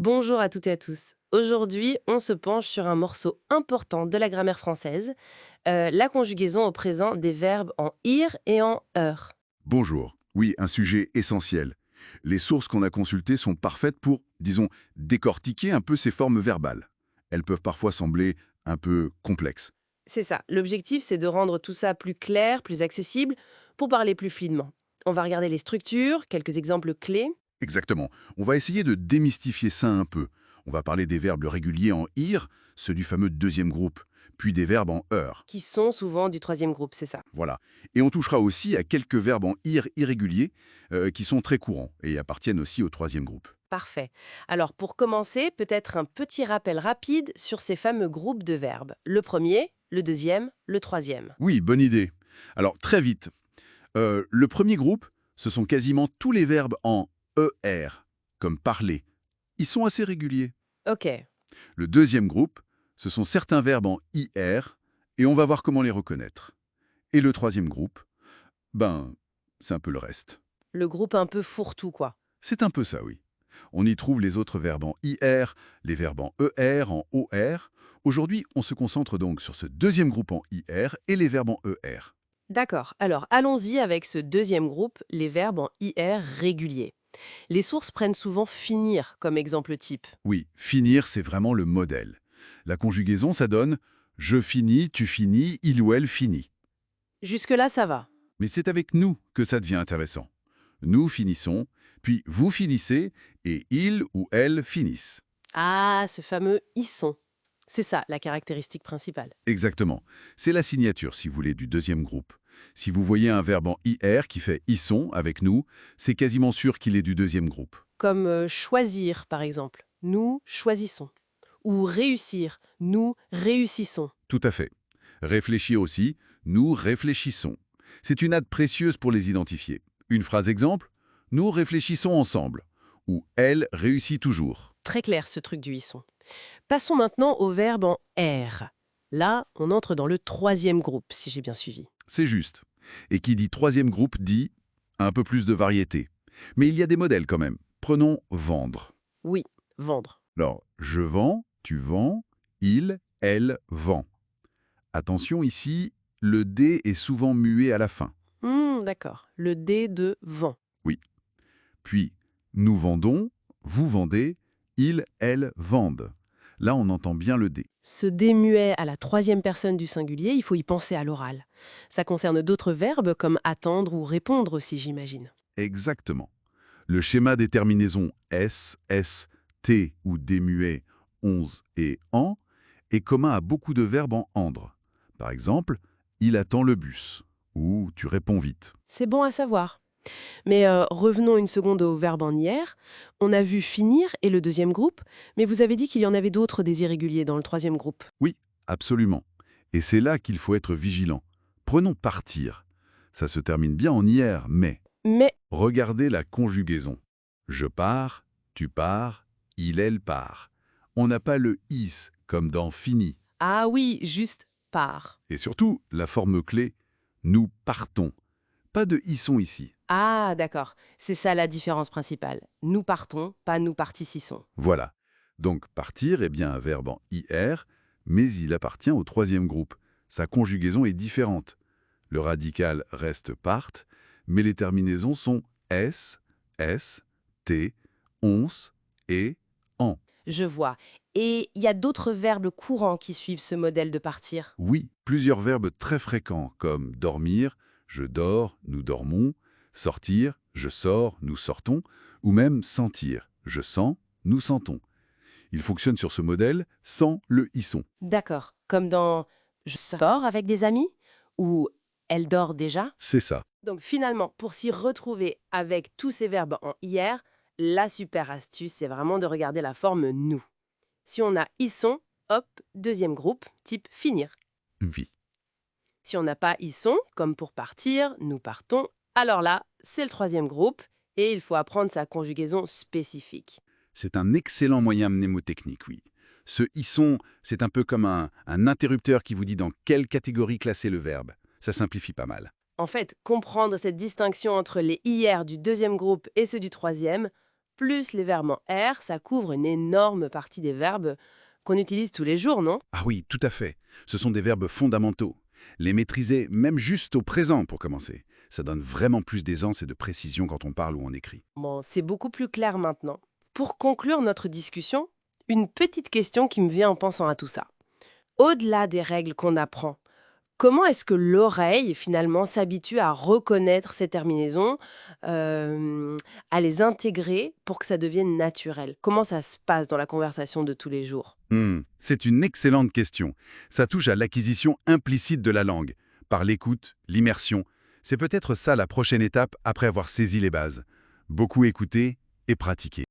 Bonjour à toutes et à tous. Aujourd'hui, on se penche sur un morceau important de la grammaire française, la conjugaison au présent des verbes en ir et en heure. Bonjour. Oui, un sujet essentiel. Les sources qu'on a consultées sont parfaites pour, disons, décortiquer un peu ces formes verbales. Elles peuvent parfois sembler un peu complexes. C'est ça. L'objectif, c'est de rendre tout ça plus clair, plus accessible, pour parler plus fluidement. On va regarder les structures, quelques exemples clés, Exactement. On va essayer de démystifier ça un peu. On va parler des verbes réguliers en ir, ceux du fameux deuxième groupe, puis des verbes en heure. qui sont souvent du troisième groupe, c'est ça. Voilà. Et on touchera aussi à quelques verbes en ir irréguliers qui sont très courants et appartiennent aussi au troisième groupe. Parfait. Alors, pour commencer, peut-être un petit rappel rapide sur ces fameux groupes de verbes. Le premier, le deuxième, le troisième. Oui, bonne idée. Alors, très vite. Le premier groupe, ce sont quasiment tous les verbes en ER, comme parler. Ils sont assez réguliers. Ok. Le deuxième groupe, ce sont certains verbes en IR, et on va voir comment les reconnaître. Et le troisième groupe, ben, c'est un peu le reste. Le groupe un peu fourre-tout, quoi. C'est un peu ça, oui. On y trouve les autres verbes en IR, les verbes en ER, en OR. Aujourd'hui, on se concentre donc sur ce deuxième groupe en IR et les verbes en ER. D'accord. Alors, allons-y avec ce deuxième groupe, les verbes en IR réguliers. Les sources prennent souvent finir comme exemple type. Oui, finir, c'est vraiment le modèle. La conjugaison, ça donne je finis, tu finis, il ou elle finit. Jusque-là, ça va. Mais c'est avec nous que ça devient intéressant. Nous finissons, puis vous finissez, et il ou elle finissent. Ah, ce fameux ils sont. C'est ça, la caractéristique principale. Exactement. C'est la signature, si vous voulez, du deuxième groupe. Si vous voyez un verbe en IR qui fait ils sont avec nous, c'est quasiment sûr qu'il est du deuxième groupe. Comme choisir, par exemple. Nous choisissons. Ou réussir. Nous réussissons. Tout à fait. Réfléchir aussi, nous réfléchissons. C'est une aide précieuse pour les identifier. Une phrase exemple, nous réfléchissons ensemble. Ou elle réussit toujours. Très clair, ce truc du ils sont. Passons maintenant au verbe en R. Là, on entre dans le troisième groupe, si j'ai bien suivi. C'est juste. Et qui dit troisième groupe dit un peu plus de variété. Mais il y a des modèles quand même. Prenons vendre. Oui, vendre. Alors, je vends, tu vends, il, elle vend. Attention ici, le D est souvent muet à la fin. D'accord. Le D de vent. Oui. Puis, nous vendons, vous vendez, ils, elles vendent. Là, on entend bien le D. Ce D muet à la troisième personne du singulier, il faut y penser à l'oral. Ça concerne d'autres verbes comme attendre ou répondre aussi, j'imagine. Exactement. Le schéma des terminaisons S, S, T ou D muet, onze et en est commun à beaucoup de verbes en endre. Par exemple, il attend le bus ou tu réponds vite. C'est bon à savoir. Mais revenons une seconde au verbe en hier. On a vu finir et le deuxième groupe, mais vous avez dit qu'il y en avait d'autres des irréguliers dans le troisième groupe. Oui, absolument. Et c'est là qu'il faut être vigilant. Prenons partir. Ça se termine bien en hier, mais Mais, regardez la conjugaison. Je pars, tu pars, il, elle part. On n'a pas le is comme dans fini. ah oui, juste part. Et surtout, la forme clé, nous partons. Pas de sont ici. Ah, d'accord. C'est ça la différence principale. Nous partons, pas nous partissons. Voilà. Donc partir est bien un verbe en ir, mais il appartient au troisième groupe. Sa conjugaison est différente. Le radical reste part, mais les terminaisons sont s, s, t, ons et en. Je vois. Et il y a d'autres verbes courants qui suivent ce modèle de partir. Oui, plusieurs verbes très fréquents comme dormir, je dors, nous dormons, sortir, je sors, nous sortons, ou même sentir, je sens, nous sentons. Ils fonctionnent sur ce modèle sans le sont. D'accord. Comme dans je sors avec des amis ou elle dort déjà. C'est ça. Donc finalement, pour s'y retrouver avec tous ces verbes en hier, la super astuce, c'est vraiment de regarder la forme nous. Si on a ils sont, hop, deuxième groupe, type finir. Oui. Si on n'a pas ils sont, comme pour partir, nous partons, alors là, c'est le troisième groupe et il faut apprendre sa conjugaison spécifique. C'est un excellent moyen mnémotechnique, oui. Ce sont, c'est un peu comme un interrupteur qui vous dit dans quelle catégorie classer le verbe. Ça simplifie pas mal. En fait, comprendre cette distinction entre les hier du deuxième groupe et ceux du troisième, plus les verbes en R, ça couvre une énorme partie des verbes qu'on utilise tous les jours, non? Ah oui, tout à fait. Ce sont des verbes fondamentaux. Les maîtriser, même juste au présent pour commencer, ça donne vraiment plus d'aisance et de précision quand on parle ou on écrit. Bon, c'est beaucoup plus clair maintenant. Pour conclure notre discussion, une petite question qui me vient en pensant à tout ça. Au-delà des règles qu'on apprend, comment est-ce que l'oreille, finalement, s'habitue à reconnaître ces terminaisons, à les intégrer pour que ça devienne naturel? Comment ça se passe dans la conversation de tous les jours? C'est une excellente question. Ça touche à l'acquisition implicite de la langue, par l'écoute, l'immersion. C'est peut-être ça la prochaine étape après avoir saisi les bases. Beaucoup écouter et pratiquer.